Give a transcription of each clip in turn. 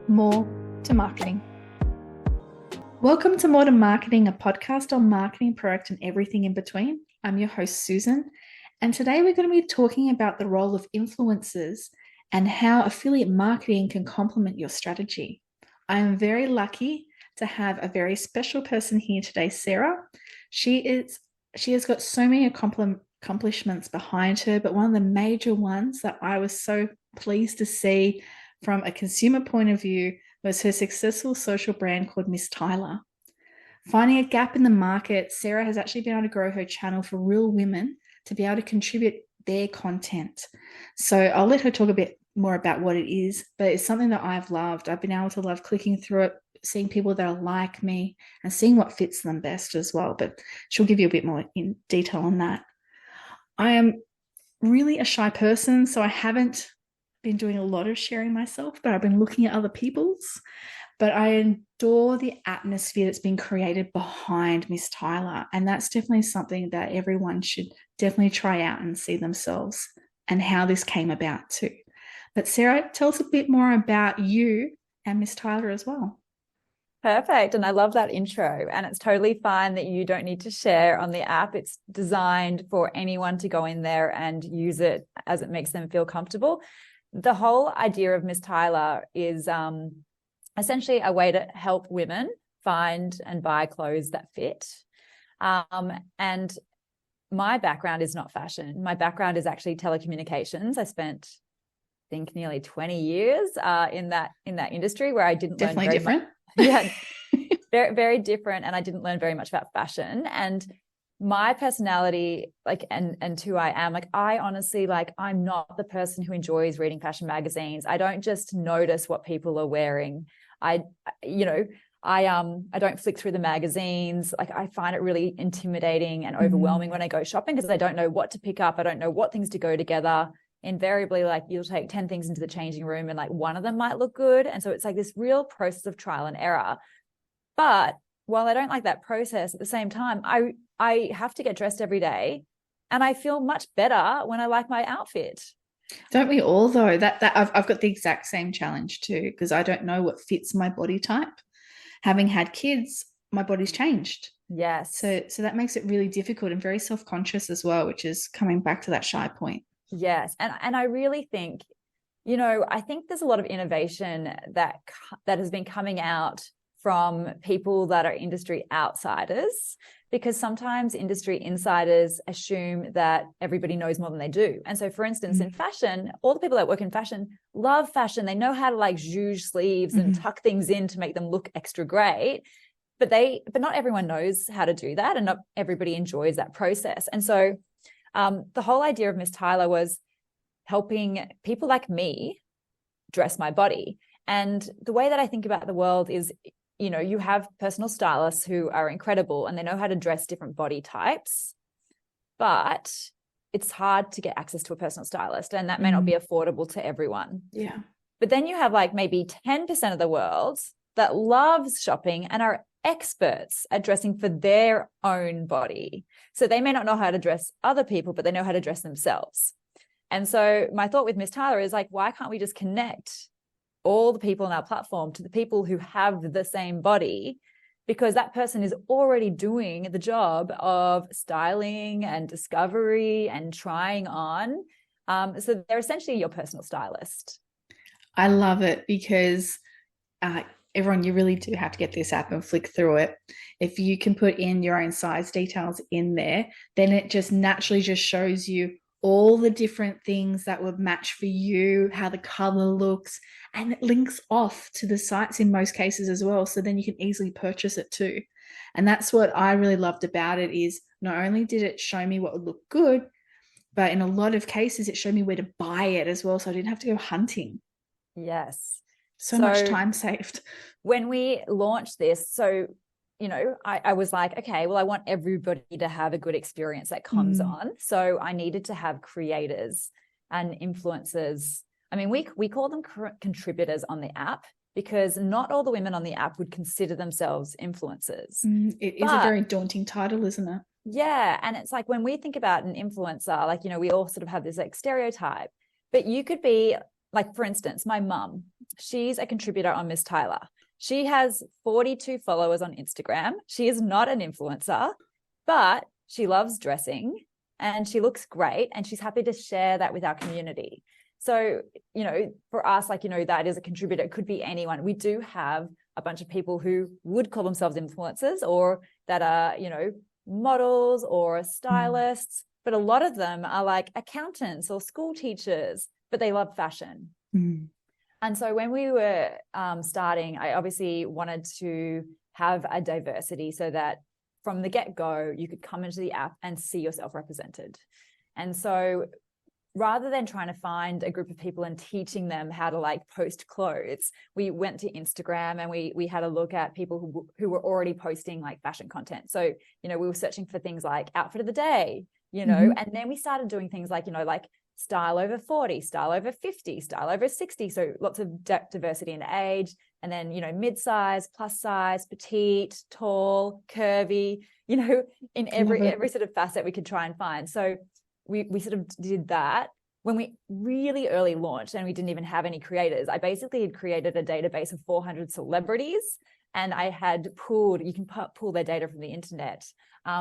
More to Marketing. Welcome to More to Marketing, a podcast on marketing, product, and everything in between. I'm your host, Susan, and today we're going to be talking about the role of influencers and how affiliate marketing can complement your strategy. I am very lucky to have a very special person here today, Sarah. She has got so many accomplishments behind her, but one of the major ones that I was so pleased to see from a consumer point of view was her successful social brand called Mys Tyler. Finding a gap in the market, Sarah has actually been able to grow her channel for real women to be able to contribute their content. So I'll let her talk a bit more about what it is, but it's something that I've loved. I've been able to love clicking through it, seeing people that are like me and seeing what fits them best as well. But she'll give you a bit more in detail on that. I am really a shy person, so I haven't been doing a lot of sharing myself, but I've been looking at other people's. But I adore the atmosphere that's been created behind Mys Tyler. And that's definitely something that everyone should definitely try out and see themselves and how this came about too. But Sarah, tell us a bit more about you and Mys Tyler as well. Perfect. And I love that intro. And it's totally fine that you don't need to share on the app. It's designed for anyone to go in there and use it as it makes them feel comfortable. The whole idea of Mys Tyler is essentially a way to help women find and buy clothes that fit. And my background is not fashion. My background is actually telecommunications. I spent, I think, nearly 20 years in that industry where I didn't Definitely learn very different. much. Yeah, very, very different. And I didn't learn very much about fashion. And my personality, and who I am, I honestly, I'm not the person who enjoys reading fashion magazines. I don't just notice what people are wearing. I don't flick through the magazines. I find it really intimidating and overwhelming when I go shopping because I don't know what to pick up. I don't know what things to go together. Invariably, you'll take 10 things into the changing room and one of them might look good. And so it's this real process of trial and error. But while I don't like that process, at the same time, I have to get dressed every day and I feel much better when I like my outfit. Don't we all though? That I've got the exact same challenge too, because I don't know what fits my body type. Having had kids, my body's changed. Yes. So that makes it really difficult and very self-conscious as well, which is coming back to that shy point. Yes. And I really think, I think there's a lot of innovation that has been coming out from people that are industry outsiders, because sometimes industry insiders assume that everybody knows more than they do. And so, for instance, in fashion, all the people that work in fashion love fashion. They know how to zhuzh sleeves and tuck things in to make them look extra great. But not everyone knows how to do that, and not everybody enjoys that process. And so the whole idea of Mys Tyler was helping people like me dress my body. And the way that I think about the world is, you have personal stylists who are incredible and they know how to dress different body types, but it's hard to get access to a personal stylist, and that may not be affordable to everyone. Yeah. But then you have maybe 10% of the world that loves shopping and are experts at dressing for their own body. So they may not know how to dress other people, but they know how to dress themselves. And so my thought with Mys Tyler is why can't we just connect all the people on our platform to the people who have the same body, because that person is already doing the job of styling and discovery and trying on. So they're essentially your personal stylist. I love it because everyone, you really do have to get this app and flick through it. If you can put in your own size details in there, then it just naturally just shows you all the different things that would match for you, how the color looks, and it links off to the sites in most cases as well. So then you can easily purchase it too. And that's what I really loved about it, is not only did it show me what would look good, but in a lot of cases, it showed me where to buy it as well. So I didn't have to go hunting. Yes. So much time saved. When we launched this, I was okay, well, I want everybody to have a good experience that comes on. So I needed to have creators and influencers. I mean, we call them contributors on the app, because not all the women on the app would consider themselves influencers. It is a very daunting title, isn't it? Yeah. And it's when we think about an influencer, we all sort of have this stereotype, but you could be for instance, my mum, she's a contributor on Mys Tyler. She has 42 followers on Instagram. She is not an influencer, but she loves dressing and she looks great and she's happy to share that with our community. So, for us, that is a contributor. It could be anyone. We do have a bunch of people who would call themselves influencers or that are, models or stylists, but a lot of them are like accountants or school teachers, but they love fashion. And so when we were starting, I obviously wanted to have a diversity so that from the get-go, you could come into the app and see yourself represented. And so rather than trying to find a group of people and teaching them how to post clothes, we went to Instagram and we had a look at people who were already posting fashion content. So, we were searching for things like outfit of the day, and then we started doing things like style over 40, style over 50, style over 60. So lots of diversity in age, and then, mid-size, plus size, petite, tall, curvy, in every sort of facet we could try and find. So we sort of did that. When we really early launched and we didn't even have any creators, I basically had created a database of 400 celebrities, and I had you can pull their data from the internet.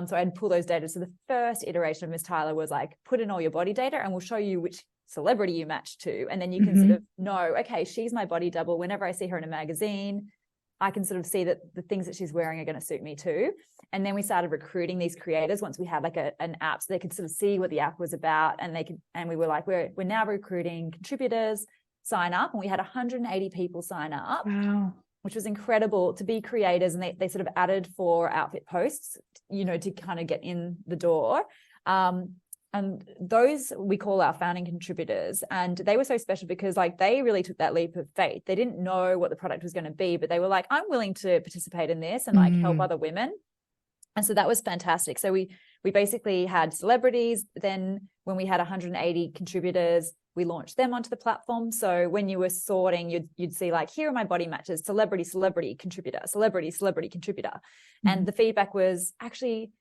So I'd pull those data. So the first iteration of Mys Tyler was put in all your body data and we'll show you which celebrity you match to. And then you can sort of know, okay, she's my body double. Whenever I see her in a magazine, I can sort of see that the things that she's wearing are going to suit me too. And then we started recruiting these creators once we had an app so they could sort of see what the app was about. And we were we're now recruiting contributors, sign up. And we had 180 people sign up. Wow. Which was incredible to be creators. And they sort of added 4 outfit posts, to kind of get in the door. And those we call our founding contributors. And they were so special because they really took that leap of faith. They didn't know what the product was going to be, but they were I'm willing to participate in this and help other women. And so that was fantastic. So we basically had celebrities. Then when we had 180 contributors, we launched them onto the platform. So when you were sorting, you'd see here are my body matches, celebrity, celebrity, contributor, celebrity, celebrity, contributor. And the feedback was actually,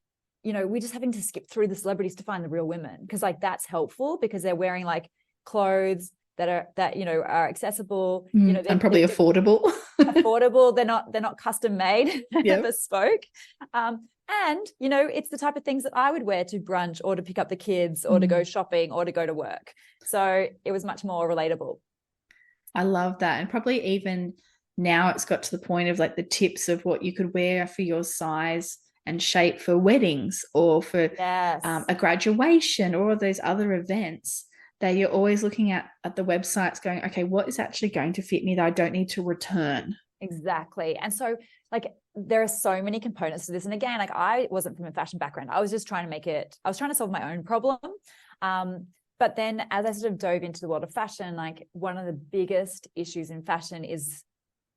we're just having to skip through the celebrities to find the real women, because that's helpful because they're wearing clothes that are accessible, and probably affordable. Affordable. They're not custom made, Yep. bespoke. And, it's the type of things that I would wear to brunch or to pick up the kids or to go shopping or to go to work. So it was much more relatable. I love that. And probably even now it's got to the point of the tips of what you could wear for your size and shape for weddings or for a graduation or those other events that you're always looking at the websites going, okay, what is actually going to fit me that I don't need to return? Exactly. And so there are so many components to this. And again, I wasn't from a fashion background. I was just trying to solve my own problem. But then as I sort of dove into the world of fashion, one of the biggest issues in fashion is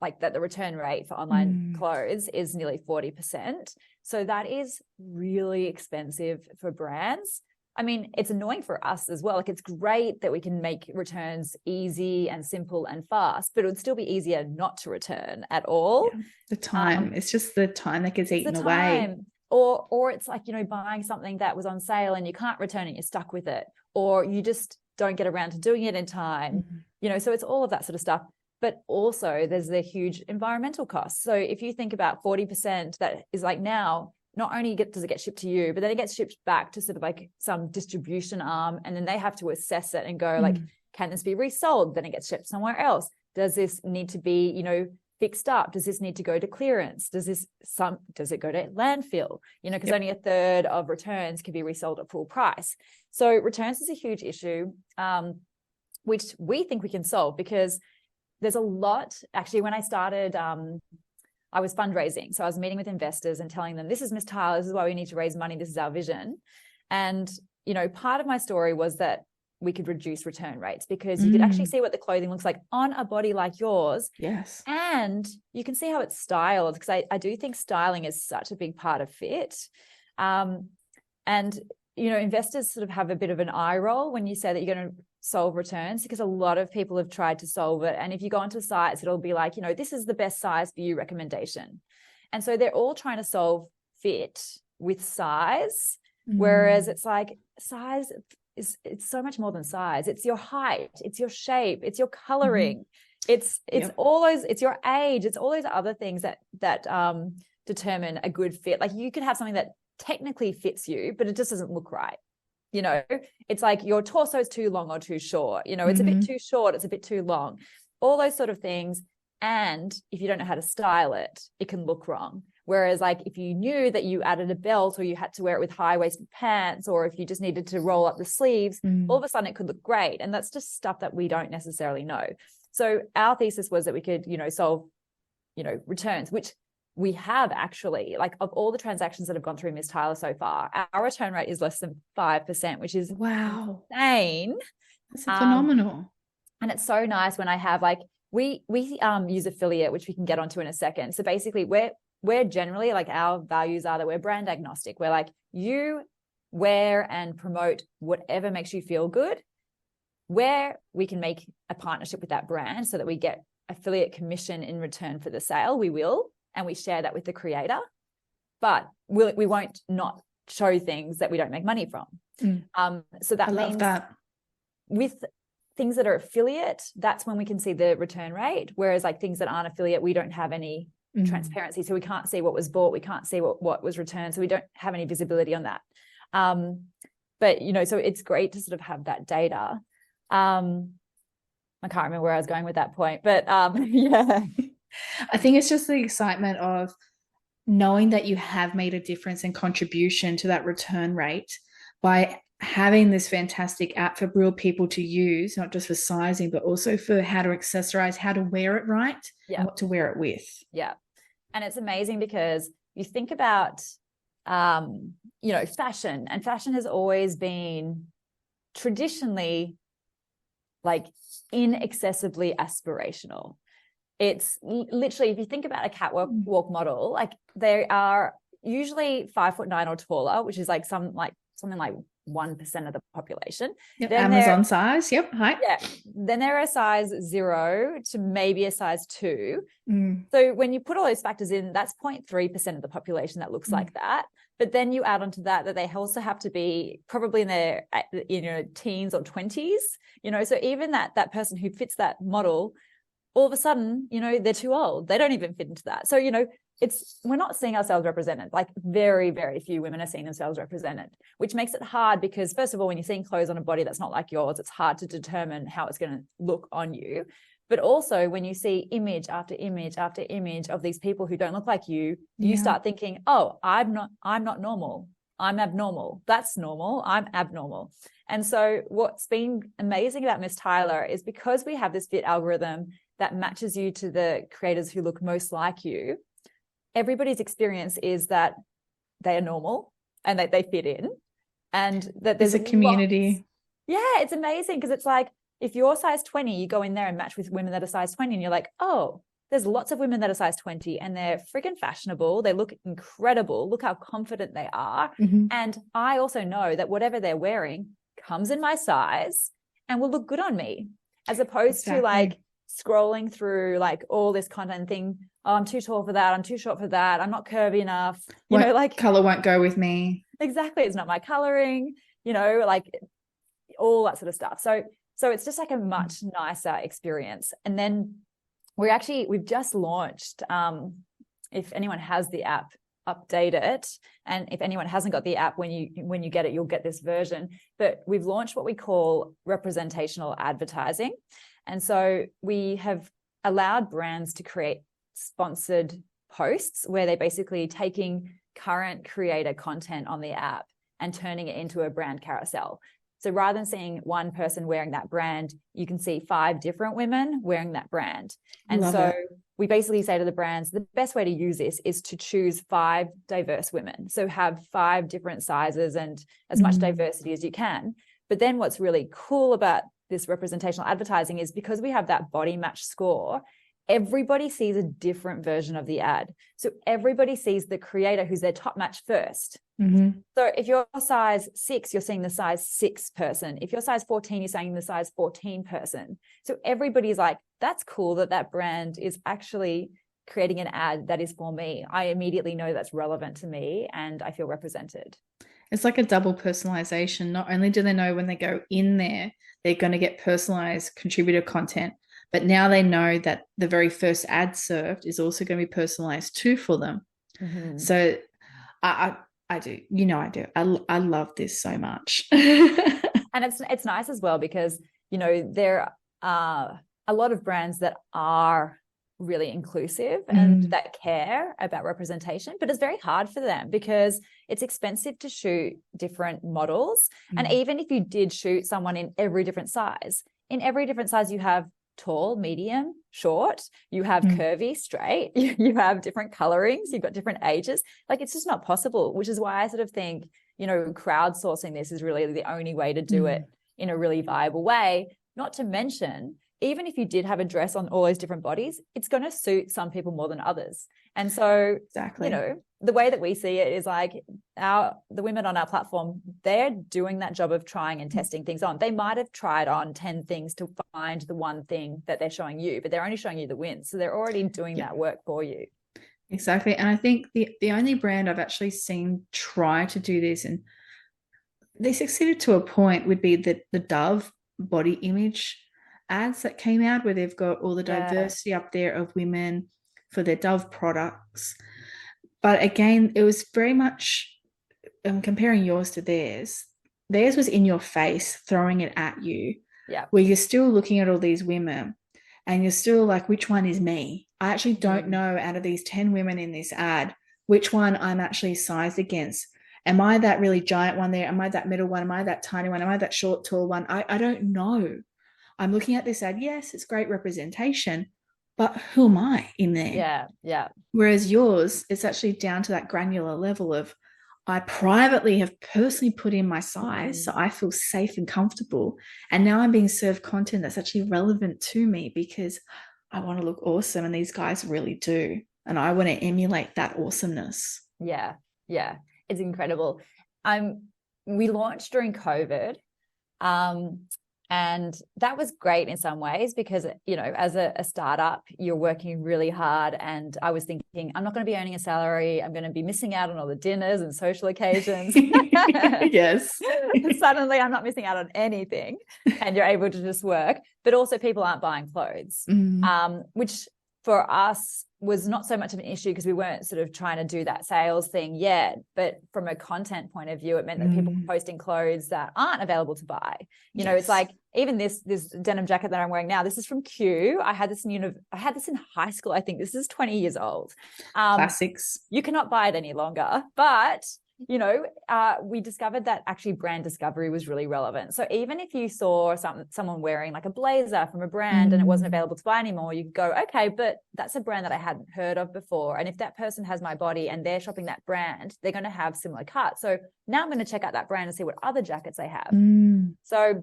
that the return rate for online clothes is nearly 40%. So that is really expensive for brands. I mean, it's annoying for us as well. It's great that we can make returns easy and simple and fast, but it would still be easier not to return at all. Yeah. The time, it's just the time that gets eaten away. Or it's buying something that was on sale and you can't return it, you're stuck with it, or you just don't get around to doing it in time. So it's all of that sort of stuff. But also there's the huge environmental costs. So if you think about 40% that is now, not only does it get shipped to you, but then it gets shipped back to sort of some distribution arm, and then they have to assess it and go can this be resold? Then it gets shipped somewhere else. Does this need to be, fixed up? Does this need to go to clearance? Does it go to landfill? Because only a third of returns can be resold at full price. So returns is a huge issue, which we think we can solve because there's a lot. Actually, when I started, I was fundraising. So I was meeting with investors and telling them, this is Mys Tyler, this is why we need to raise money, this is our vision. And, part of my story was that we could reduce return rates because you could actually see what the clothing looks like on a body like yours. Yes. And you can see how it's styled, because I do think styling is such a big part of fit. And, investors sort of have a bit of an eye roll when you say that you're going to solve returns, because a lot of people have tried to solve it. And if you go onto sites, it'll be this is the best size for you recommendation. And so they're all trying to solve fit with size, whereas it's size it's so much more than size. It's your height, it's your shape, it's your coloring, It's Yep. all those, it's your age, it's all those other things that determine a good fit. Like you could have something that technically fits you, but it just doesn't look right. You know, it's like your torso is too long or too short. You know, it's a bit too short, it's a bit too long, all those sort of things. And if you don't know how to style it, it can look wrong. Whereas like if you knew that you added a belt or you had to wear it with high-waisted pants, or if you just needed to roll up the sleeves, all of a sudden it could look great. And that's just stuff that we don't necessarily know. So our thesis was that we could, solve, returns, which we have actually. Like of all the transactions that have gone through Mys Tyler so far, our return rate is less than 5%, which is wow, insane. that's phenomenal. And it's so nice when I have like, we use affiliate, which we can get onto in a second. So basically we're generally like, our values are that we're brand agnostic. We're like, you wear and promote whatever makes you feel good. Where we can make a partnership with that brand so that we get affiliate commission in return for the sale, we will, and we share that with the creator. But we won't not show things that we don't make money from. So that means that with things that are affiliate, that's when we can see the return rate. Whereas like things that aren't affiliate, we don't have any transparency. So we can't see what was bought. We can't see what was returned. So we don't have any visibility on that. But, so it's great to sort of have that data. I can't remember where I was going with that point, but yeah. I think it's just the excitement of knowing that you have made a difference and contribution to that return rate by having this fantastic app for real people to use, not just for sizing, but also for how to accessorize, how to wear it right, and what to wear it with. Yeah. And it's amazing because you think about, fashion, and fashion has always been traditionally like inaccessibly aspirational. It's literally, if you think about a catwalk model, like they are usually 5'9" or taller, which is like something like 1% of the population. Yep, Amazon size. Yep. Height. Yeah. Then they're a size 0 to maybe a size 2. So when you put all those factors in, that's 0.3% of the population that looks like that. But then you add onto that they also have to be probably in their teens or 20s. So even that person who fits that model, all of a sudden, they're too old. They don't even fit into that. So, we're not seeing ourselves represented. Like very, very few women are seeing themselves represented, which makes it hard because first of all, when you're seeing clothes on a body that's not like yours, it's hard to determine how it's going to look on you. But also when you see image after image after image of these people who don't look like you, you start thinking, oh, I'm not normal. I'm abnormal. That's normal. I'm abnormal. And so what's been amazing about Mys Tyler is because we have this fit algorithm that matches you to the creators who look most like you, everybody's experience is that they are normal and that they fit in, and that there's a community. Yeah, it's amazing because it's like, if you're size 20, you go in there and match with women that are size 20 and you're like, oh, there's lots of women that are size 20 and they're freaking fashionable. They look incredible. Look how confident they are. And I also know that whatever they're wearing comes in my size and will look good on me, as opposed to like scrolling through like all this content and think, oh, I'm too tall for that. I'm too short for that. I'm not curvy enough. Like color won't go with me. Exactly. It's not my coloring, like all that sort of stuff. So it's just like a much nicer experience. And then we've just launched, if anyone has the app, update it. And if anyone hasn't got the app, when you get it, you'll get this version. But we've launched what we call representational advertising. And so we have allowed brands to create sponsored posts where they're basically taking current creator content on the app and turning it into a brand carousel. So rather than seeing one person wearing that brand, you can see 5 different women wearing that brand. And we basically say to the brands, the best way to use this is to choose 5 diverse women. So have 5 different sizes and as much diversity as you can. But then what's really cool about this representational advertising is because we have that body match score, everybody sees a different version of the ad. So everybody sees the creator who's their top match first. So if you're size 6, you're seeing the size 6 person. If you're size 14, you're seeing the size 14 person. So everybody's like, that's cool that brand is actually creating an ad that is for me. I immediately know that's relevant to me and I feel represented. It's like a double personalization. Not only do they know when they go in there, they're going to get personalized contributor content, But now they know that the very first ad served is also going to be personalized too for them. Mm-hmm. So I do, I do. I love this so much. And it's nice as well because, there are a lot of brands that are really inclusive and that care about representation, but it's very hard for them because it's expensive to shoot different models. And even if you did shoot someone in every different size, you have tall, medium, short, you have curvy, straight, you have different colorings, you've got different ages. Like, it's just not possible, which is why I sort of think, crowdsourcing this is really the only way to do it in a really viable way. Not to mention, even if you did have a dress on all those different bodies, it's going to suit some people more than others. And so, exactly, the way that we see it is like the women on our platform, they're doing that job of trying and testing things on. They might have tried on 10 things to find the one thing that they're showing you, but they're only showing you the wins. So they're already doing that work for you. Exactly. And I think the only brand I've actually seen try to do this, and they succeeded to a point, would be the Dove body image ads that came out, where they've got all the diversity up there of women for their Dove products. But again, it was very much, comparing yours to theirs was in your face, throwing it at you, where you're still looking at all these women and you're still like, which one is me? I actually don't know, out of these 10 women in this ad, which one I'm actually sized against. Am I that really giant one there? Am I that middle one? Am I that tiny one? Am I that short, tall one? I don't know. I'm looking at this ad. Yes, it's great representation, but who am I in there? Yeah. Whereas yours, it's actually down to that granular level of, I privately have personally put in my size, so I feel safe and comfortable. And now I'm being served content that's actually relevant to me because I want to look awesome, and these guys really do. And I want to emulate that awesomeness. Yeah. It's incredible. We launched during COVID. And that was great in some ways because, as a startup, you're working really hard. And I was thinking, I'm not going to be earning a salary. I'm going to be missing out on all the dinners and social occasions. Yes. Suddenly I'm not missing out on anything, and you're able to just work. But also people aren't buying clothes, which for us was not so much of an issue because we weren't sort of trying to do that sales thing yet. But from a content point of view, it meant that people were posting clothes that aren't available to buy. It's like, even this denim jacket that I'm wearing now, this is from Q. I had this in high school. I think this is 20 years old. Classics. You cannot buy it any longer, but we discovered that actually brand discovery was really relevant. So even if you saw someone wearing like a blazer from a brand and it wasn't available to buy anymore, you could go, okay, but that's a brand that I hadn't heard of before. And if that person has my body and they're shopping that brand, they're going to have similar cuts. So now I'm going to check out that brand and see what other jackets they have. So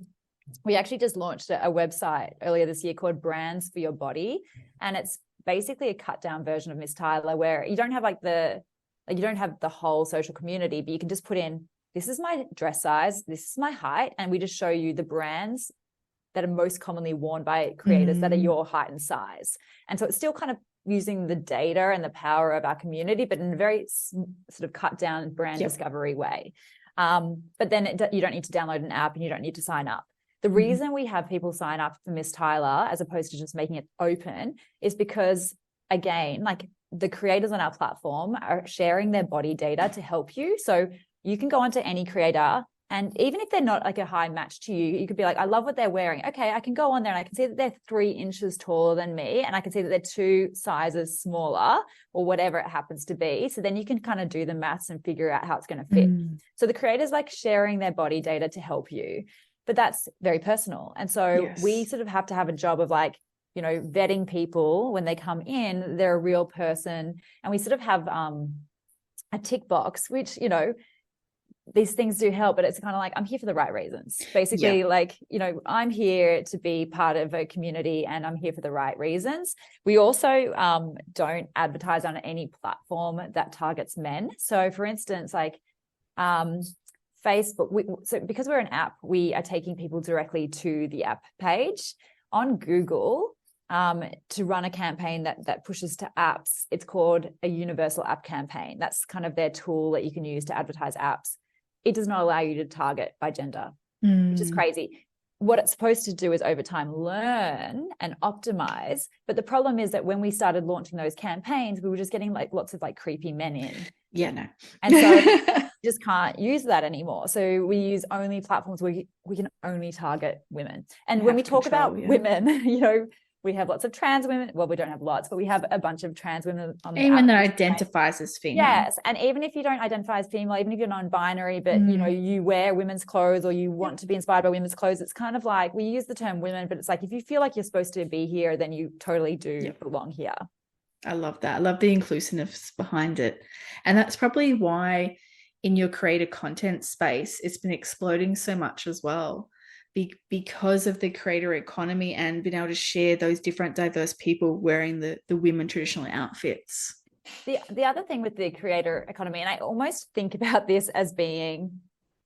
we actually just launched a website earlier this year called Brands for Your Body. And it's basically a cut down version of Mys Tyler, where you don't have you don't have the whole social community, but you can just put in, this is my dress size, this is my height, and we just show you the brands that are most commonly worn by creators that are your height and size. And so it's still kind of using the data and the power of our community, but in a very sort of cut down brand discovery way. But then you don't need to download an app and you don't need to sign up. The reason we have people sign up for Mys Tyler as opposed to just making it open is because, again, like, the creators on our platform are sharing their body data to help you. So you can go onto any creator, and even if they're not like a high match to you, you could be like, I love what they're wearing. Okay, I can go on there and I can see that they're 3 inches taller than me, and I can see that they're 2 sizes smaller, or whatever it happens to be. So then you can kind of do the maths and figure out how it's going to fit. So the creators like sharing their body data to help you, but that's very personal. And so we sort of have to have a job of like, vetting people when they come in, they're a real person. And we sort of have a tick box, which, these things do help, but it's kind of like, I'm here for the right reasons. Basically, I'm here to be part of a community and I'm here for the right reasons. We also don't advertise on any platform that targets men. So for instance, like Facebook, so because we're an app, we are taking people directly to the app page. On Google, to run a campaign that pushes to apps, it's called a universal app campaign. That's kind of their tool that you can use to advertise apps. It does not allow you to target by gender, which is crazy. what it's supposed to do is over time learn and optimize. But the problem is that when we started launching those campaigns, we were just getting like lots of like creepy men in. Yeah, no. And so just can't use that anymore. So we use only platforms where we can only target women. And when we talk about women, you know, we have lots of trans women. Well, we don't have lots, but we have a bunch of trans women on the even that identifies as female. Yes. And even if you don't identify as female, even if you're non-binary, but you know, you wear women's clothes or you want to be inspired by women's clothes, it's kind of like, we use the term women, but it's like, if you feel like you're supposed to be here, then you totally do belong here. I love that. I love the inclusiveness behind it. And that's probably why in your creator content space, it's been exploding so much as well, because of the creator economy and being able to share those different diverse people wearing the women traditional outfits. The other thing with the creator economy, and I almost think about this as being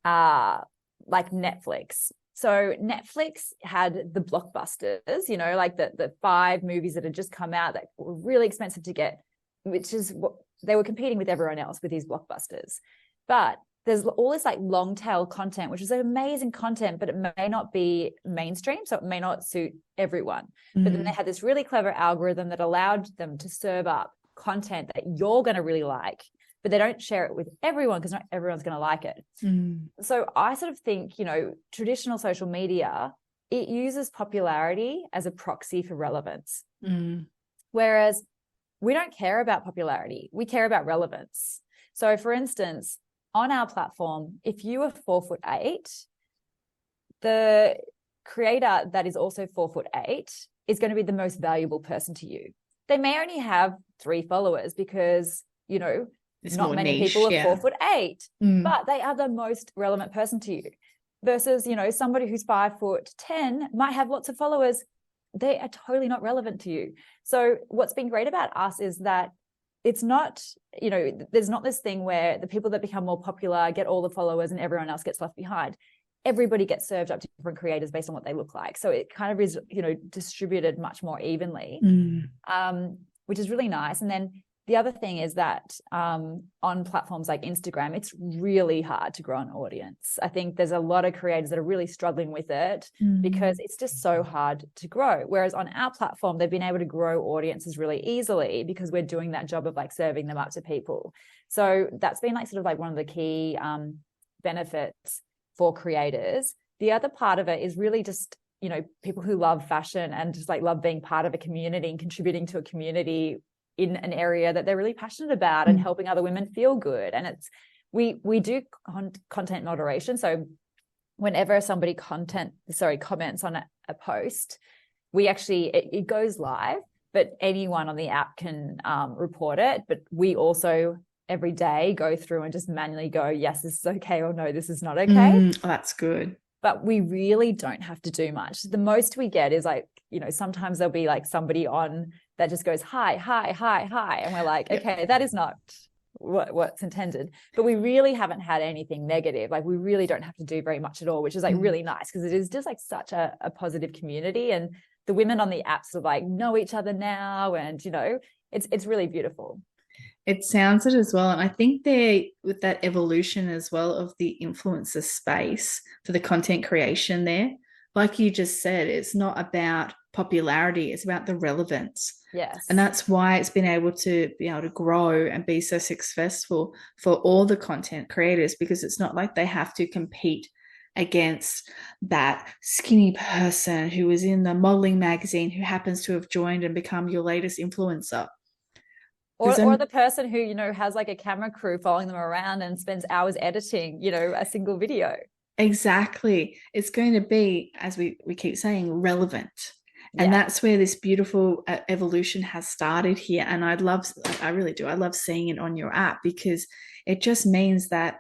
like Netflix. So Netflix had the blockbusters, you know, like the 5 movies that had just come out that were really expensive to get, which is what they were competing with everyone else with these blockbusters. But there's all this like long tail content, which is amazing content, but it may not be mainstream. So it may not suit everyone. But then they had this really clever algorithm that allowed them to serve up content that you're going to really like, but they don't share it with everyone because not everyone's going to like it. So I sort of think, you know, traditional social media, it uses popularity as a proxy for relevance. Whereas we don't care about popularity. We care about relevance. So for instance, on our platform, if you are 4'8", the creator that is also 4'8" is going to be the most valuable person to you. They may only have 3 followers because, you know, it's not many niche, people are 4'8", but they are the most relevant person to you. Versus, you know, somebody who's 5'10" might have lots of followers. They are totally not relevant to you. So what's been great about us is that it's not, you know, there's not this thing where the people that become more popular get all the followers and everyone else gets left behind. Everybody gets served up to different creators based on what they look like. So it kind of is, you know, distributed much more evenly, which is really nice. And then the other thing is that on platforms like Instagram, it's really hard to grow an audience. I think there's a lot of creators that are really struggling with it because it's just so hard to grow. Whereas on our platform, they've been able to grow audiences really easily because we're doing that job of like serving them up to people. So that's been like sort of like one of the key benefits for creators. The other part of it is really just, you know, people who love fashion and just like love being part of a community and contributing to a community in an area that they're really passionate about and helping other women feel good. And it's, we do content moderation. So whenever somebody comments on a post, we actually, it goes live, but anyone on the app can report it. But we also every day go through and just manually go, yes, this is okay, or no, this is not okay. That's good. But we really don't have to do much. The most we get is like, you know, sometimes there'll be like somebody on that just goes, hi, hi, hi, hi. And we're like, okay, that is not what's intended. But we really haven't had anything negative. Like we really don't have to do very much at all, which is like really nice because it is just like such a positive community. And the women on the apps are like know each other now. And, you know, it's really beautiful. It sounds it as well. And I think with that evolution as well of the influencer space for the content creation there, like you just said, it's not about popularity, it's about the relevance. Yes. And that's why it's been able to grow and be so successful for all the content creators, because it's not like they have to compete against that skinny person who was in the modeling magazine who happens to have joined and become your latest influencer. Or the person who, you know, has like a camera crew following them around and spends hours editing, you know, a single video. Exactly. It's going to be, as we keep saying, relevant. And that's where this beautiful evolution has started here. And I really do. I love seeing it on your app because it just means that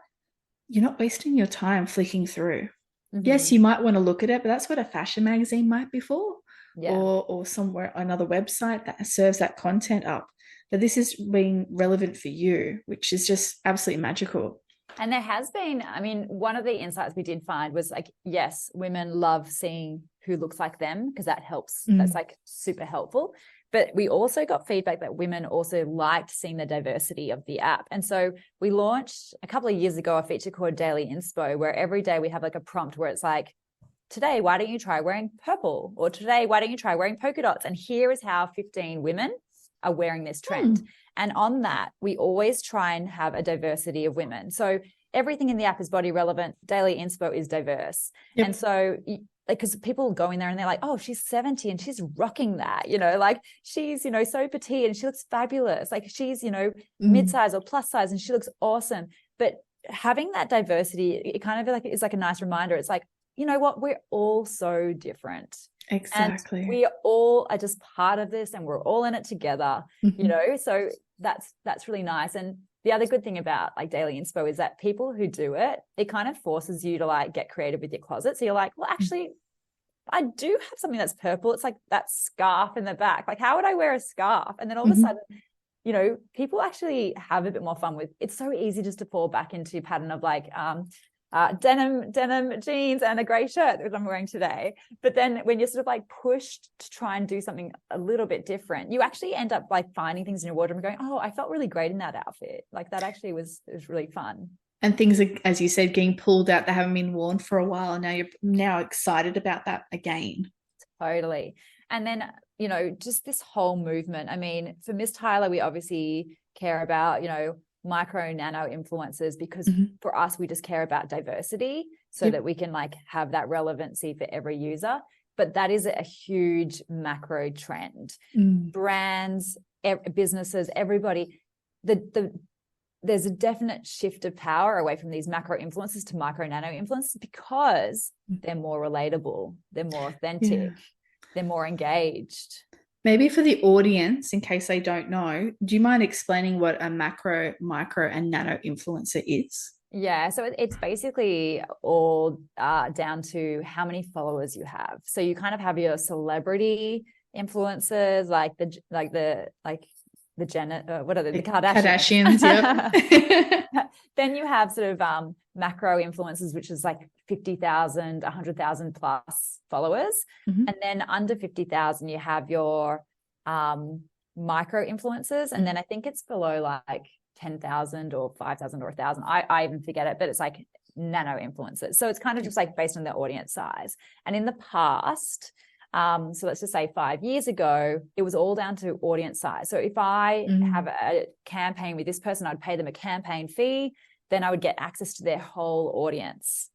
you're not wasting your time flicking through. Yes, you might want to look at it, but that's what a fashion magazine might be for, or somewhere, another website that serves that content up. But this is being relevant for you, which is just absolutely magical. And there has been, I mean, one of the insights we did find was like, yes, women love seeing who looks like them because that helps. That's like super helpful. But we also got feedback that women also liked seeing the diversity of the app. And so we launched a couple of years ago a feature called Daily Inspo, where every day we have like a prompt where it's like, today, why don't you try wearing purple? Or today, why don't you try wearing polka dots? And here is how 15 women are wearing this trend. And on that, we always try and have a diversity of women. So everything in the app is body relevant. Daily Inspo is diverse. Yep. And so, because people go in there and they're like, oh, she's 70 and she's rocking that, you know, like she's, you know, so petite and she looks fabulous. Like she's, you know, mid-size or plus size and she looks awesome. But having that diversity, it kind of like is like a nice reminder. It's like, you know what, we're all so different. Exactly. And we all are just part of this and we're all in it together, you know, so that's really nice. And the other good thing about like Daily Inspo is that people who do it, it kind of forces you to like get creative with your closet. So you're like, well, actually, I do have something that's purple. It's like that scarf in the back. Like, how would I wear a scarf? And then all of a sudden, you know, people actually have a bit more fun with, it's so easy just to fall back into a pattern of like, denim jeans and a grey shirt that I'm wearing today. But then when you're sort of like pushed to try and do something a little bit different, you actually end up like finding things in your wardrobe and going, oh, I felt really great in that outfit. Like that actually was really fun. And things are, as you said, getting pulled out that haven't been worn for a while. And now you're now excited about that again. Totally. And then, you know, just this whole movement. I mean, for Mys Tyler, we obviously care about, you know, micro nano influencers because for us, we just care about diversity so that we can like have that relevancy for every user. But that is a huge macro trend. Brands, businesses, everybody, there's a definite shift of power away from these macro influencers to micro nano influencers because they're more relatable, they're more authentic, they're more engaged. Maybe for the audience, in case they don't know, do you mind explaining what a macro, micro, and nano influencer is? Yeah, so it's basically all down to how many followers you have. So you kind of have your celebrity influencers, like the Kardashians. Yep. Then you have sort of macro influencers, which is like 50,000, 100,000 plus followers. And then under 50,000, you have your micro influencers. And then I think it's below like 10,000 or 5,000 or 1,000. I even forget it, but it's like nano influencers. So it's kind of just like based on their audience size. And in the past, so let's just say 5 years ago, it was all down to audience size. So if I have a campaign with this person, I'd pay them a campaign fee, then I would get access to their whole audience.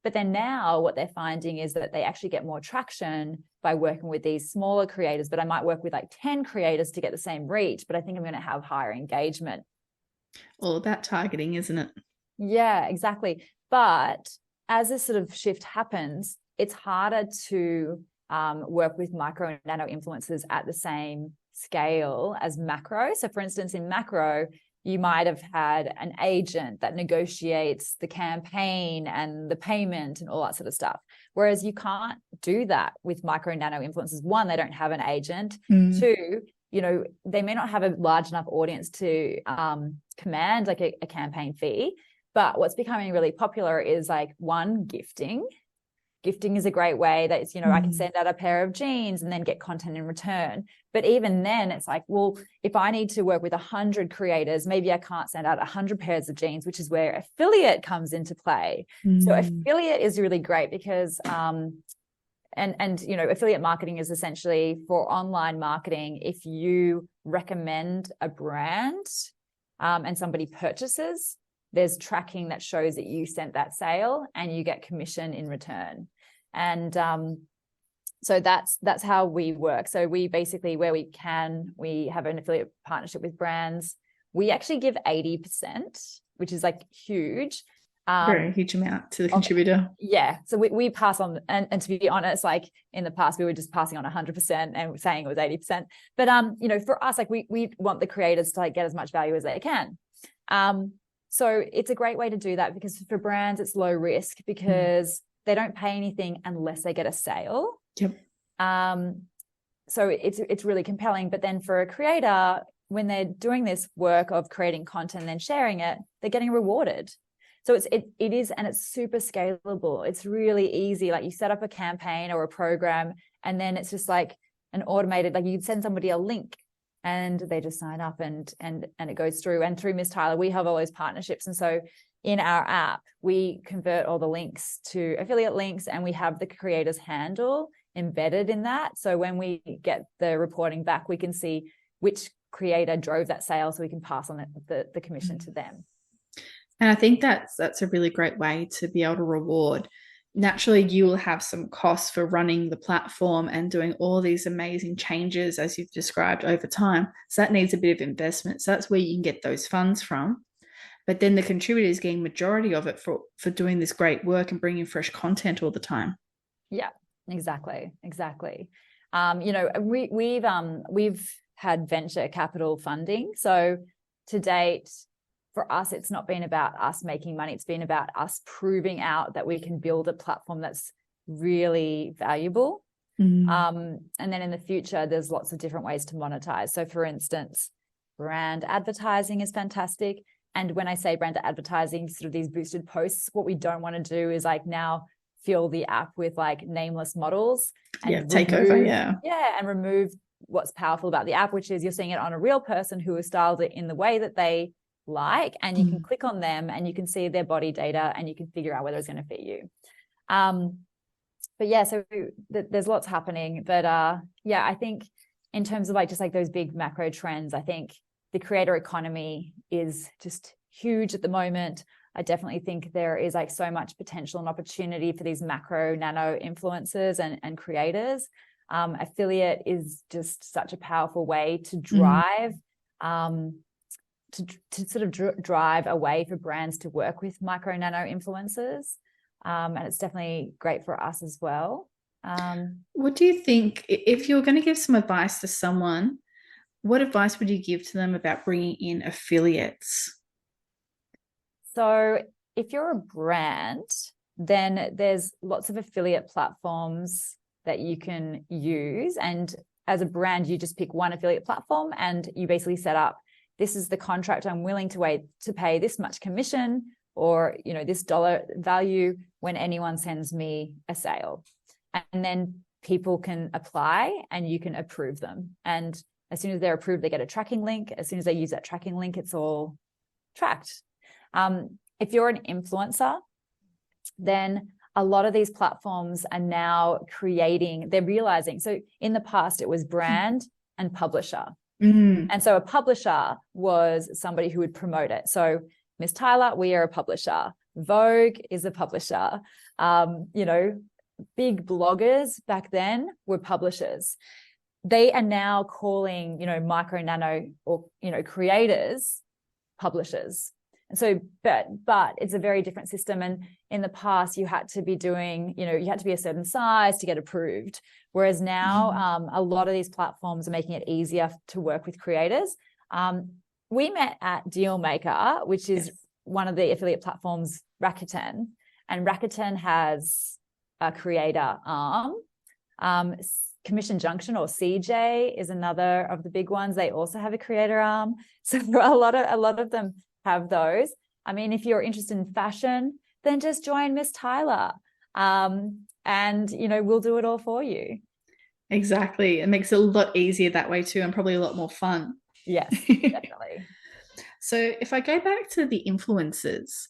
But then now what they're finding is that they actually get more traction by working with these smaller creators, but I might work with like 10 creators to get the same reach, but I think I'm going to have higher engagement. All about targeting, isn't it? Yeah, exactly. But as this sort of shift happens, it's harder to work with micro and nano influencers at the same scale as macro. So for instance, in macro, you might have had an agent that negotiates the campaign and the payment and all that sort of stuff. Whereas you can't do that with micro and nano influencers. One, they don't have an agent. Two, you know, they may not have a large enough audience to command like a campaign fee. But what's becoming really popular is like one, gifting. Gifting is a great way that it's, you know, I can send out a pair of jeans and then get content in return. But even then it's like, well, if I need to work with 100 creators, maybe I can't send out 100 pairs of jeans, which is where affiliate comes into play. So affiliate is really great because, and you know, affiliate marketing is essentially for online marketing. If you recommend a brand and somebody purchases, there's tracking that shows that you sent that sale and you get commission in return. And so that's how we work. So we basically, where we can, we have an affiliate partnership with brands. We actually give 80%, which is like huge. Very huge amount to the contributor. Yeah. So we pass on, and to be honest, like in the past, we were just passing on 100% and saying it was 80%. But, you know, for us, like we want the creators to like get as much value as they can. So it's a great way to do that because for brands, it's low risk because they don't pay anything unless they get a sale. Yep. So it's really compelling. But then for a creator, when they're doing this work of creating content and then sharing it, they're getting rewarded. So it is, and it's super scalable. It's really easy. Like you set up a campaign or a program, and then it's just like an automated, like you send somebody a link and they just sign up and it goes through. And through Mys Tyler, we have all those partnerships. And so in our app, we convert all the links to affiliate links, and we have the creator's handle embedded in that. So when we get the reporting back, we can see which creator drove that sale, so we can pass on the commission to them. And I think that's a really great way to be able to reward. Naturally, you will have some costs for running the platform and doing all these amazing changes as you've described over time. So that needs a bit of investment. So that's where you can get those funds from. But then the contributors getting majority of it for doing this great work and bringing fresh content all the time. Yeah, exactly. We've had venture capital funding. So to date, for us, it's not been about us making money. It's been about us proving out that we can build a platform that's really valuable. And then in the future, there's lots of different ways to monetize. So for instance, brand advertising is fantastic. And when I say brand advertising, sort of these boosted posts, what we don't want to do is like now fill the app with like nameless models and take over. And remove what's powerful about the app, which is you're seeing it on a real person who has styled it in the way that they like, and you can click on them and you can see their body data and you can figure out whether it's going to fit you. But yeah, so there's lots happening. But I think in terms of like just like those big macro trends, I think the creator economy is just huge at the moment. I definitely think there is like so much potential and opportunity for these macro nano influencers and creators. Affiliate is just such a powerful way to drive, to sort of drive a way for brands to work with micro nano influencers. And it's definitely great for us as well. What do you think, if you're going to give some advice to someone, what advice would you give to them about bringing in affiliates? So if you're a brand, then there's lots of affiliate platforms that you can use. And as a brand, you just pick one affiliate platform and you basically set up, this is the contract I'm willing to pay this much commission, or, you know, this dollar value when anyone sends me a sale. And then people can apply and you can approve them. And as soon as they're approved, they get a tracking link. As soon as they use that tracking link, it's all tracked. If you're an influencer, then a lot of these platforms are now they're realizing, so in the past it was brand and publisher. And so a publisher was somebody who would promote it. So Mys Tyler, we are a publisher. Vogue is a publisher. Big bloggers back then were publishers. They are now calling, micro nano or, creators publishers. And so, but it's a very different system. And in the past, you had to be doing, you had to be a certain size to get approved. Whereas now, a lot of these platforms are making it easier to work with creators. We met at Dealmaker, which is one of the affiliate platforms, Rakuten. And Rakuten has a creator arm. Commission Junction, or CJ, is another of the big ones. They also have a creator arm. So a lot of them have those. I mean, if you're interested in fashion, then just join Mys Tyler, and we'll do it all for you. Exactly. It makes it a lot easier that way too, and probably a lot more fun. Yes, definitely. So if I go back to the influencers,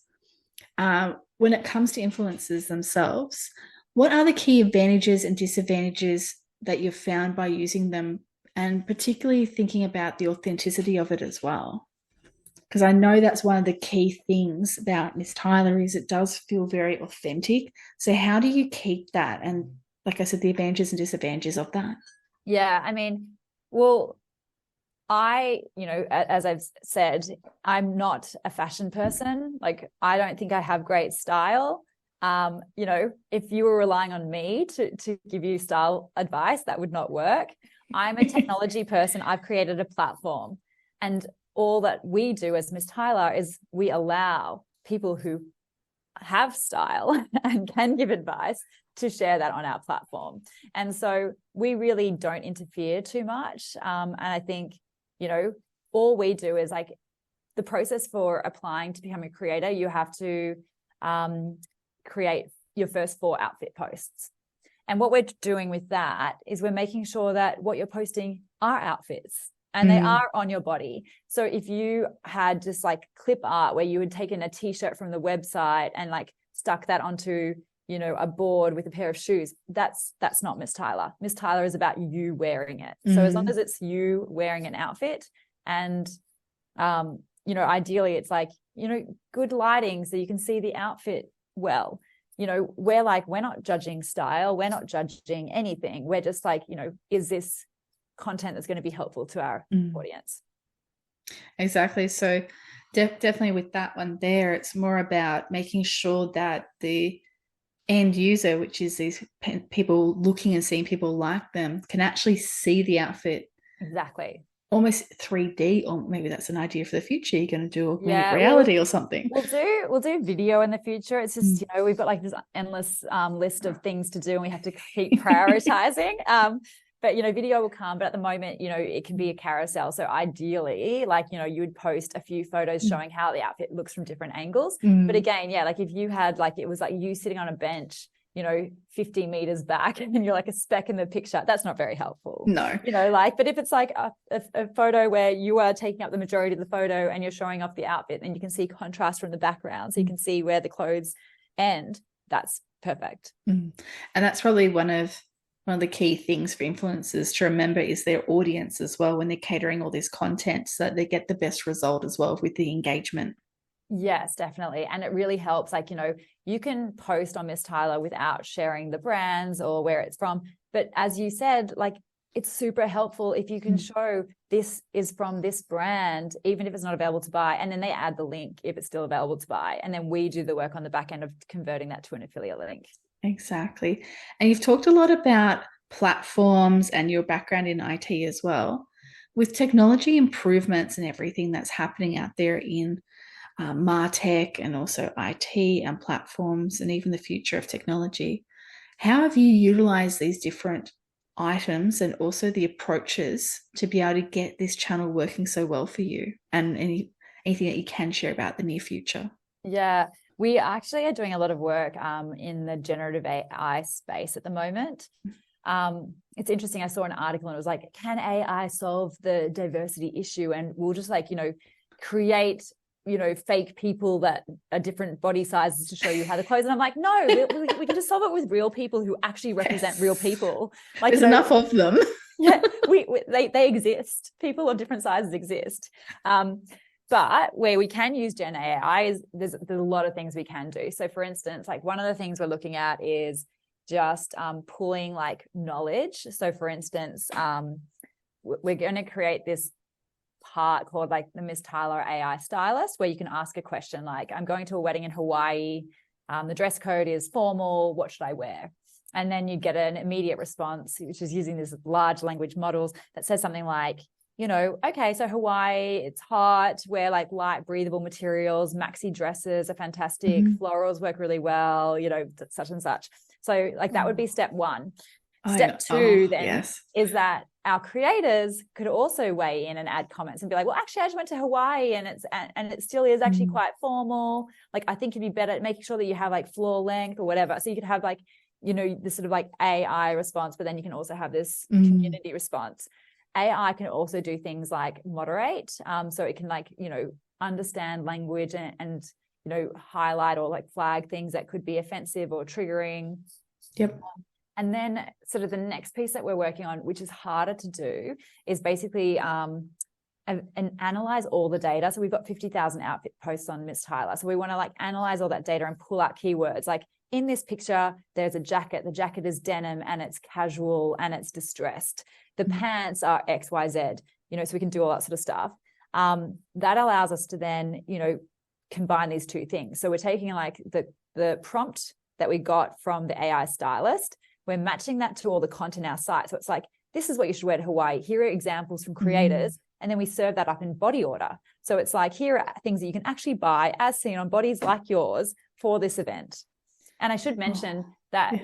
when it comes to influencers themselves, what are the key advantages and disadvantages that you've found by using them, and particularly thinking about the authenticity of it as well? Because I know that's one of the key things about Mys Tyler is it does feel very authentic. So how do you keep that? And like I said, the advantages and disadvantages of that. Yeah, I mean, well, as I've said, I'm not a fashion person. Like, I don't think I have great style. If you were relying on me to give you style advice, that would not work. I'm a technology person. I've created a platform, and all that we do as Mys Tyler is we allow people who have style and can give advice to share that on our platform. And so we really don't interfere too much. And I think, all we do is like the process for applying to become a creator, you have to create your first 4 outfit posts. And what we're doing with that is we're making sure that what you're posting are outfits and they are on your body. So if you had just like clip art where you had taken a t-shirt from the website and like stuck that onto, you know, a board with a pair of shoes, that's not Mys Tyler. Mys Tyler is about you wearing it. So as long as it's you wearing an outfit, and you know, ideally it's like, you know, good lighting so you can see the outfit well. You know, we're not judging style, we're not judging anything. We're just like, you know, is this content that's going to be helpful to our audience? Exactly. So definitely with that one there, it's more about making sure that the end user, which is these people looking and seeing people like them, can actually see the outfit. Exactly. Almost 3D, or maybe that's an idea for the future. You're going to do augmented reality or something. We'll do video in the future. It's just, you know, we've got like this endless list of things to do, and we have to keep prioritizing. But, you know, video will come, but at the moment, you know, it can be a carousel. So ideally, like, you know, you would post a few photos showing how the outfit looks from different angles. But again, yeah, like if you had like, it was like you sitting on a bench, you know, 50 meters back, and you're like a speck in the picture, that's not very helpful. No. You know, like, but if it's like a photo where you are taking up the majority of the photo and you're showing off the outfit, and you can see contrast from the background, so you can see where the clothes end, that's perfect. And that's probably one of the key things for influencers to remember is their audience as well when they're catering all this content, so that they get the best result as well with the engagement. Yes, definitely. And it really helps. Like, you know, you can post on Mys Tyler without sharing the brands or where it's from. But as you said, like, it's super helpful if you can show this is from this brand, even if it's not available to buy. And then they add the link if it's still available to buy. And then we do the work on the back end of converting that to an affiliate link. Exactly. And you've talked a lot about platforms and your background in IT as well. With technology improvements and everything that's happening out there in MarTech and also IT and platforms and even the future of technology, how have you utilized these different items and also the approaches to be able to get this channel working so well for you, and anything that you can share about the near future? Yeah, we actually are doing a lot of work in the generative AI space at the moment. It's interesting. I saw an article and it was like, can AI solve the diversity issue? And we'll just like, you know, create, you know, fake people that are different body sizes to show you how to clothes. And I'm like, no, we can just solve it with real people who actually represent real people. Like, there's enough of them. Yeah, they exist. People of different sizes exist. But where we can use Gen AI is there's a lot of things we can do. So for instance, like one of the things we're looking at is just pulling like knowledge. So for instance, we're going to create this part called like the Mys Tyler AI Stylist, where you can ask a question like, I'm going to a wedding in Hawaii. The dress code is formal. What should I wear? And then you get an immediate response, which is using these large language models that says something like, you know, okay, so Hawaii, it's hot, wear like light breathable materials, maxi dresses are fantastic, florals work really well, you know, such and such. So like that would be step one. Step two is that our creators could also weigh in and add comments and be like, well, actually, I just went to Hawaii and it still is actually quite formal. Like, I think you'd be better at making sure that you have like floor length or whatever. So you could have like, you know, this sort of like AI response, but then you can also have this community response. AI can also do things like moderate. So it can like, you know, understand language and, you know, highlight or like flag things that could be offensive or triggering. Yep. And then sort of the next piece that we're working on, which is harder to do, is basically and analyze all the data. So we've got 50,000 outfit posts on Mys Tyler. So we want to like analyze all that data and pull out keywords. Like in this picture, there's a jacket. The jacket is denim and it's casual and it's distressed. The pants are X, Y, Z, you know, so we can do all that sort of stuff. That allows us to then, you know, combine these two things. So we're taking like the prompt that we got from the AI stylist, we're matching that to all the content on our site. So it's like, this is what you should wear to Hawaii. Here are examples from creators. And then we serve that up in body order. So it's like, here are things that you can actually buy as seen on bodies like yours for this event. And I should mention that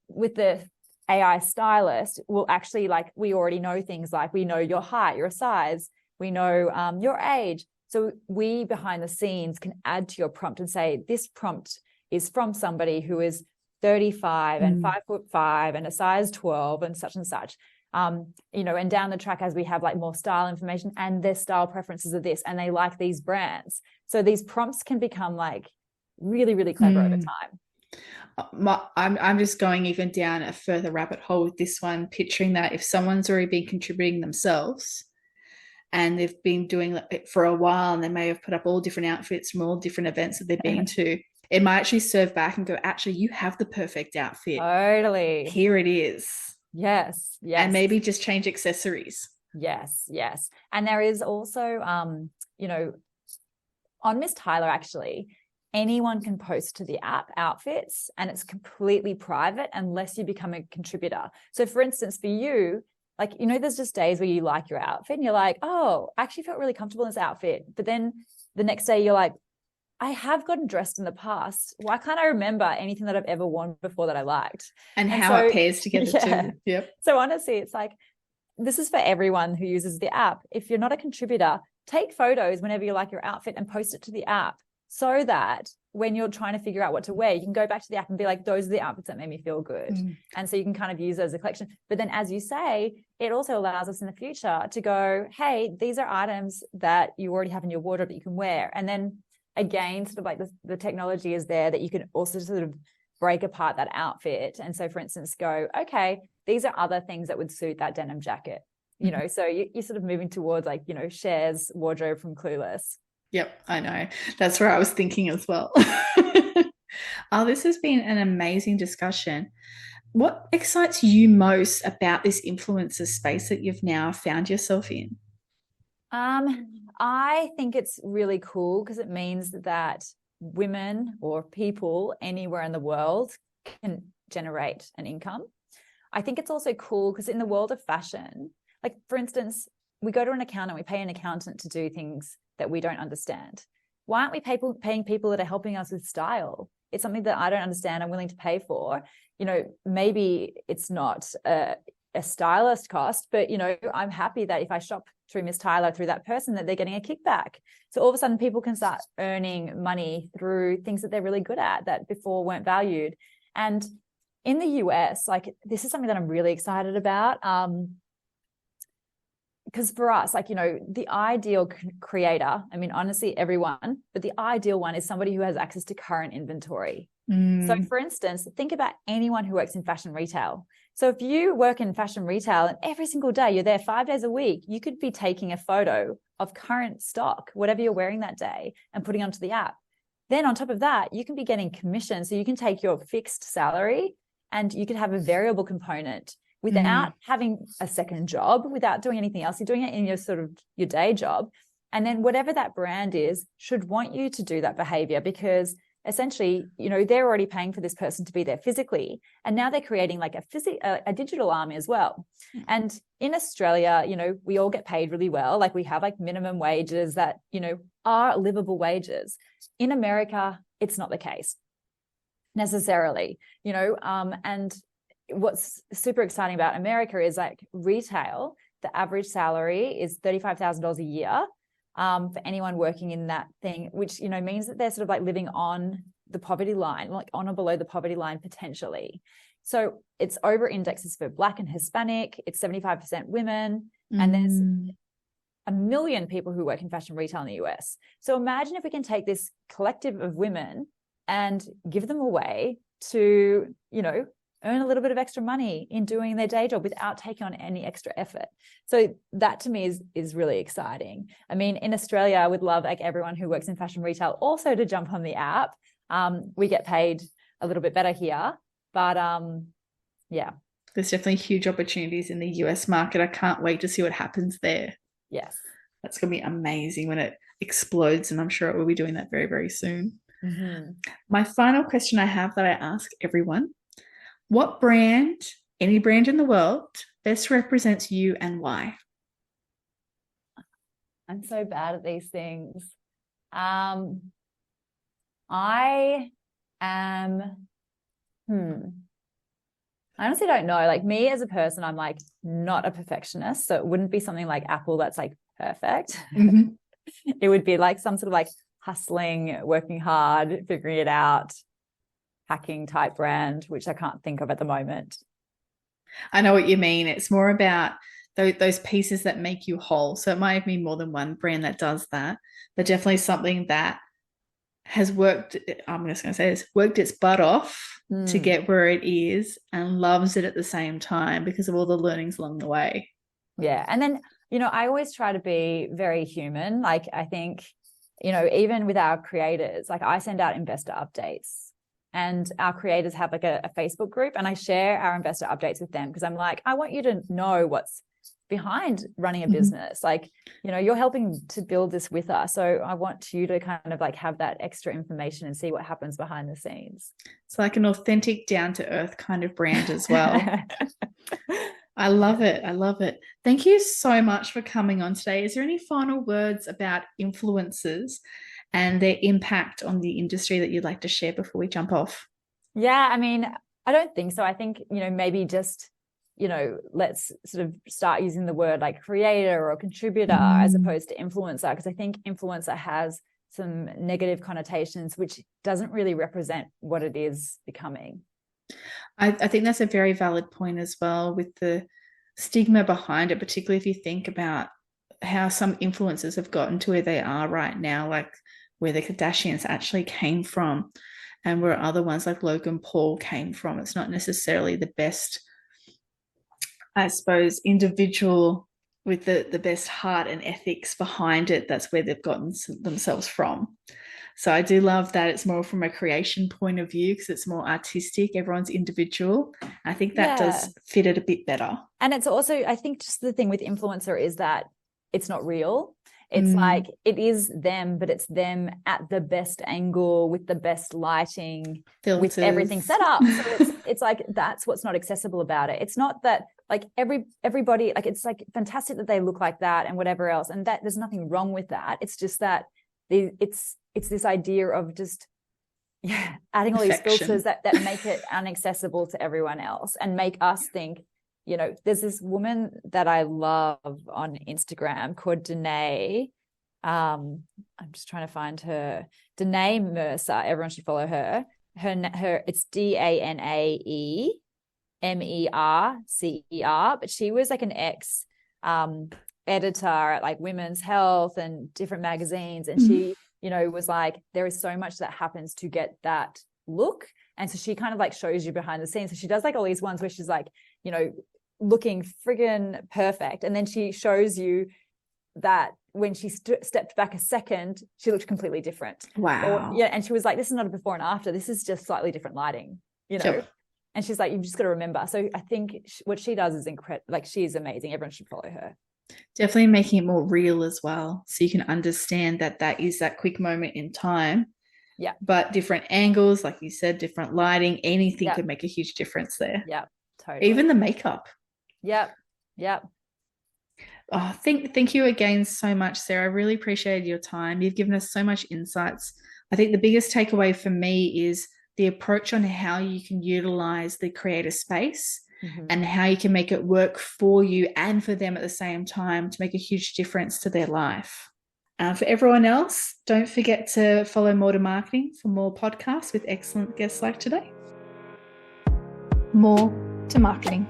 with the AI stylist, we'll actually like, we already know things like we know your height, your size, we know your age. So we behind the scenes can add to your prompt and say, this prompt is from somebody who is 35 and 5'5" and a size 12 and such and such. And down the track, as we have like more style information and their style preferences of this, and they like these brands. So these prompts can become like really, really clever over time. I'm just going even down a further rabbit hole with this one, picturing that if someone's already been contributing themselves and they've been doing it for a while and they may have put up all different outfits from all different events that they've been to, it might actually serve back and go, actually, you have the perfect outfit. Totally. Here it is. Yes. And maybe just change accessories. Yes. And there is also, on Mys Tyler, actually, anyone can post to the app outfits, and it's completely private unless you become a contributor. So for instance, for you, like, there's just days where you like your outfit and you're like, oh, I actually felt really comfortable in this outfit. But then the next day you're like, I have gotten dressed in the past. Why can't I remember anything that I've ever worn before that I liked? And how it pairs together too. Yep. So honestly, it's like, this is for everyone who uses the app. If you're not a contributor, take photos whenever you like your outfit and post it to the app, so that when you're trying to figure out what to wear, you can go back to the app and be like, those are the outfits that made me feel good. And so you can kind of use it as a collection. But then, as you say, it also allows us in the future to go, hey, these are items that you already have in your wardrobe that you can wear. And then again, sort of like the technology is there that you can also sort of break apart that outfit. And so, for instance, go, okay, these are other things that would suit that denim jacket. So you're sort of moving towards like, Cher's wardrobe from Clueless. Yep, I know. That's where I was thinking as well. Oh, this has been an amazing discussion. What excites you most about this influencer space that you've now found yourself in? I think it's really cool because it means that women or people anywhere in the world can generate an income. I think it's also cool because in the world of fashion, like for instance, we go to an accountant, we pay an accountant to do things that we don't understand. Why aren't we paying people that are helping us with style? It's something that I don't understand, I'm willing to pay for. Maybe it's not a stylist cost, but I'm happy that if I shop through Mys Tyler, through that person, that they're getting a kickback. So all of a sudden people can start earning money through things that they're really good at that before weren't valued. And in the US, like, this is something that I'm really excited about. Because for us, like, the ideal creator, I mean, honestly, everyone, but the ideal one is somebody who has access to current inventory. So for instance, think about anyone who works in fashion retail. So if you work in fashion retail and every single day you're there 5 days a week, you could be taking a photo of current stock, whatever you're wearing that day, and putting onto the app. Then on top of that, you can be getting commission. So you can take your fixed salary and you could have a variable component without having a second job, without doing anything else. You're doing it in your day job. And then whatever that brand is should want you to do that behavior, because essentially, they're already paying for this person to be there physically. And now they're creating like a digital army as well. And in Australia, we all get paid really well. Like, we have like minimum wages that, are livable wages. In America, it's not the case necessarily, and what's super exciting about America is like retail, the average salary is $35,000 a year. For anyone working in that thing, which, means that they're sort of like living on the poverty line, like on or below the poverty line potentially. So it's over indexes for Black and Hispanic, it's 75% women, and there's 1 million people who work in fashion retail in the US. So imagine if we can take this collective of women and give them a way to, earn a little bit of extra money in doing their day job without taking on any extra effort. So that to me is really exciting. I mean, in Australia, I would love like everyone who works in fashion retail also to jump on the app. We get paid a little bit better here, but yeah. There's definitely huge opportunities in the US market. I can't wait to see what happens there. Yes. That's going to be amazing when it explodes, and I'm sure it will be doing that very, very soon. My final question I have that I ask everyone: what brand, any brand in the world, best represents you and why? I'm so bad at these things. I am, I honestly don't know. Like, me as a person, I'm like not a perfectionist. So it wouldn't be something like Apple that's like perfect. It would be like some sort of like hustling, working hard, figuring it out, hacking type brand, which I can't think of at the moment. I know what you mean. It's more about those pieces that make you whole. So it might be more than one brand that does that, but definitely something that has worked, I'm just going to say this, worked its butt off to get where it is and loves it at the same time because of all the learnings along the way. Yeah. And then, I always try to be very human. Like, I think, even with our creators, like I send out investor updates and our creators have like a Facebook group, and I share our investor updates with them because I'm like, I want you to know what's behind running a business. Like, you're helping to build this with us. So I want you to kind of like have that extra information and see what happens behind the scenes. It's like an authentic, down to earth kind of brand as well. I love it. I love it. Thank you so much for coming on today. Is there any final words about influencers and their impact on the industry that you'd like to share before we jump off? Yeah, I mean, I don't think so. I think, maybe just, let's sort of start using the word like creator or contributor as opposed to influencer, because I think influencer has some negative connotations, which doesn't really represent what it is becoming. I think that's a very valid point as well, with the stigma behind it, particularly if you think about how some influencers have gotten to where they are right now, like where the Kardashians actually came from and where other ones like Logan Paul came from. It's not necessarily the best, I suppose, individual with the best heart and ethics behind it. That's where they've gotten themselves from. So I do love that it's more from a creation point of view because it's more artistic. Everyone's individual. I think that does fit it a bit better. And it's also, I think just the thing with influencer is that it's not real. It's like it is them, but it's them at the best angle with the best lighting, filters, with everything set up. So it's like that's what's not accessible about it. It's not that like everybody, like it's like fantastic that they look like that and whatever else, and that there's nothing wrong with that. It's just that it's this idea of just adding all these filters that make it inaccessible to everyone else and make us think. There's this woman that I love on Instagram called Danae. I'm just trying to find her. Danae Mercer. Everyone should follow her. Her it's DANAE MERCER. But she was like an ex editor at like Women's Health and different magazines, and she, was like, there is so much that happens to get that look, and so she kind of like shows you behind the scenes. So she does like all these ones where she's like, looking friggin' perfect. And then she shows you that when she stepped back a second, she looked completely different. Wow. And she was like, this is not a before and after. This is just slightly different lighting, Sure. And she's like, you've just got to remember. So I think what she does is incredible. Like, she is amazing. Everyone should follow her. Definitely making it more real as well. So you can understand that is that quick moment in time. Yeah. But different angles, like you said, different lighting, anything could make a huge difference there. Yeah, totally. Even the makeup. Yep. Oh, thank you again so much, Sarah. I really appreciated your time. You've given us so much insights. I think the biggest takeaway for me is the approach on how you can utilize the creator space and how you can make it work for you and for them at the same time to make a huge difference to their life. For everyone else, don't forget to follow More2Marketing for more podcasts with excellent guests like today. More to Marketing.